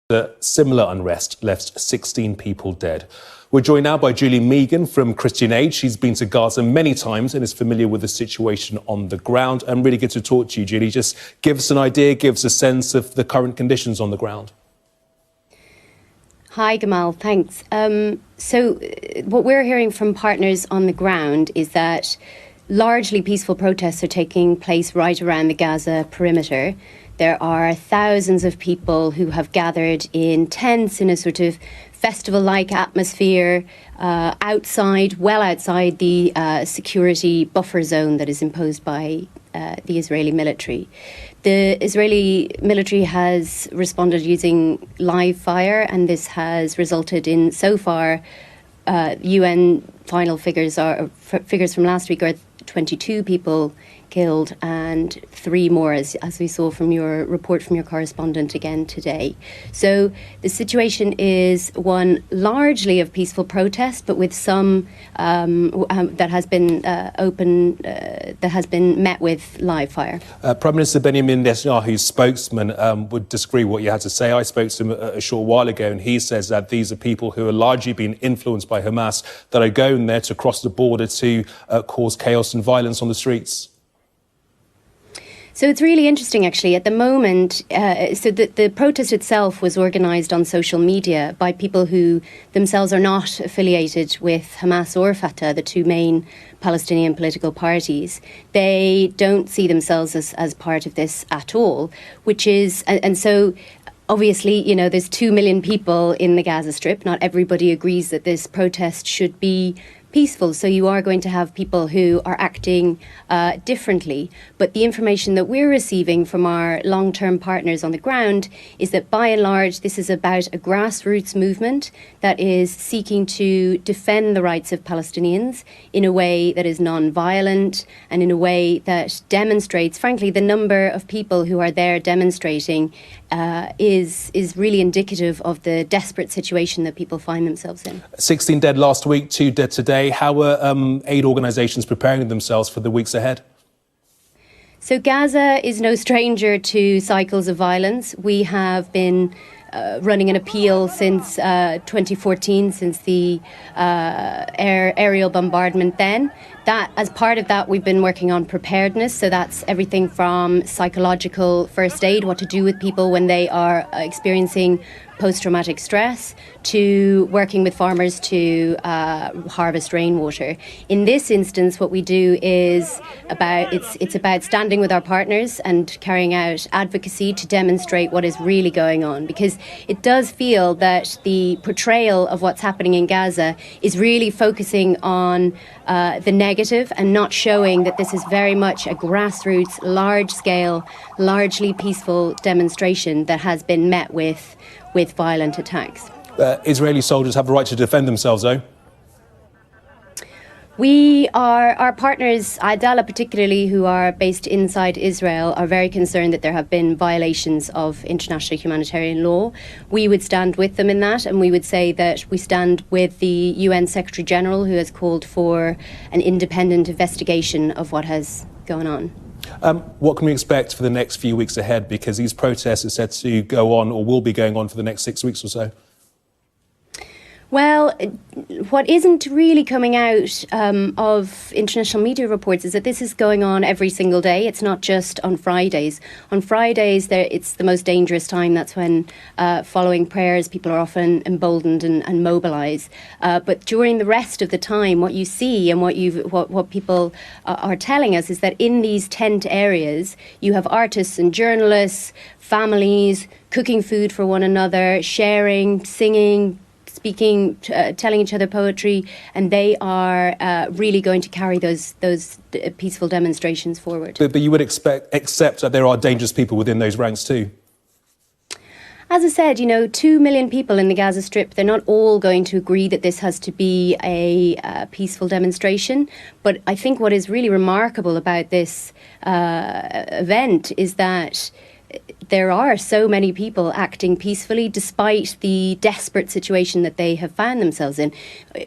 The similar unrest left 16 people dead. We're joined now by Julie Mehigan from Christian Aid. She's been to Gaza many times and is familiar with the situation on the ground. And really good to talk to you, Julie. Just give us an idea, give us a sense of the current conditions on the ground. Hi, Gamal. Thanks. So what we're hearing from partners on the ground is that largely peaceful protests are taking place right around the Gaza perimeter. There are thousands of people who have gathered in tents in a sort of festival-like atmosphere outside, well outside the security buffer zone that is imposed by the Israeli military. The Israeli military has responded using live fire, and this has resulted in, so far, UN final figures from last week are 22 people killed and 3 more, as we saw from your report from your correspondent again today. So the situation is one largely of peaceful protest, but with some that has been met with live fire. Prime Minister Benjamin Netanyahu's spokesman would disagree with what you had to say. I spoke to him a short while ago, and he says that these are people who are largely being influenced by Hamas that are going there to cross the border to cause chaos and violence on the streets. So it's really interesting, actually. At the moment, the protest itself was organised on social media by people who themselves are not affiliated with Hamas or Fatah, the two main Palestinian political parties. They don't see themselves as part of this at all, which is, and so obviously, you know, there's 2 million people in the Gaza Strip. Not everybody agrees that this protest should be peaceful, so you are going to have people who are acting differently. But the information that we're receiving from our long-term partners on the ground is that, by and large, this is about a grassroots movement that is seeking to defend the rights of Palestinians in a way that is non-violent and in a way that demonstrates, frankly, the number of people who are there demonstrating is really indicative of the desperate situation that people find themselves in. 16 dead last week, 2 dead today. How are aid organisations preparing themselves for the weeks ahead? So Gaza is no stranger to cycles of violence. We have been running an appeal since 2014, since the aerial bombardment then. That, as part of that, we've been working on preparedness. So that's everything from psychological first aid, what to do with people when they are experiencing post-traumatic stress, to working with farmers to harvest rainwater. In this instance, what we do is it's about standing with our partners and carrying out advocacy to demonstrate what is really going on, because it does feel that the portrayal of what's happening in Gaza is really focusing on the negative and not showing that this is very much a grassroots, large-scale, largely peaceful demonstration that has been met with violent attacks. Israeli soldiers have the right to defend themselves, though? Our partners, Adala particularly, who are based inside Israel, are very concerned that there have been violations of international humanitarian law. We would stand with them in that, and we would say that we stand with the UN Secretary General, who has called for an independent investigation of what has gone on. What can we expect for the next few weeks ahead? Because these protests are said to go on, or will be going on, for the next 6 weeks or so. Well, what isn't really coming out of international media reports is that this is going on every single day. It's not just on Fridays. On Fridays, it's the most dangerous time. That's when, following prayers, people are often emboldened and mobilise. But during the rest of the time, what you see and what people are telling us is that in these tent areas, you have artists and journalists, families, cooking food for one another, sharing, singing, speaking, telling each other poetry, and they are really going to carry those peaceful demonstrations forward. But you would accept that there are dangerous people within those ranks too? As I said, 2 million people in the Gaza Strip, they're not all going to agree that this has to be a peaceful demonstration. But I think what is really remarkable about this event is that there are so many people acting peacefully despite the desperate situation that they have found themselves in.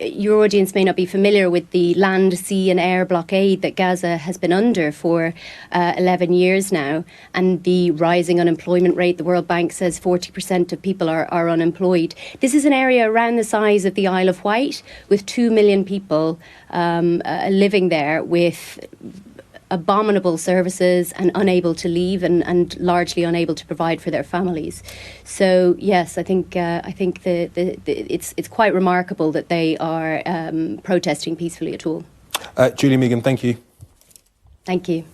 Your audience may not be familiar with the land, sea and air blockade that Gaza has been under for 11 years now, and the rising unemployment rate. The World Bank says 40% of people are unemployed. This is an area around the size of the Isle of Wight, with 2 million people living there with abominable services and unable to leave and largely unable to provide for their families. So yes, I think it's quite remarkable that they are protesting peacefully at all. Julie Mehigan, thank you. Thank you.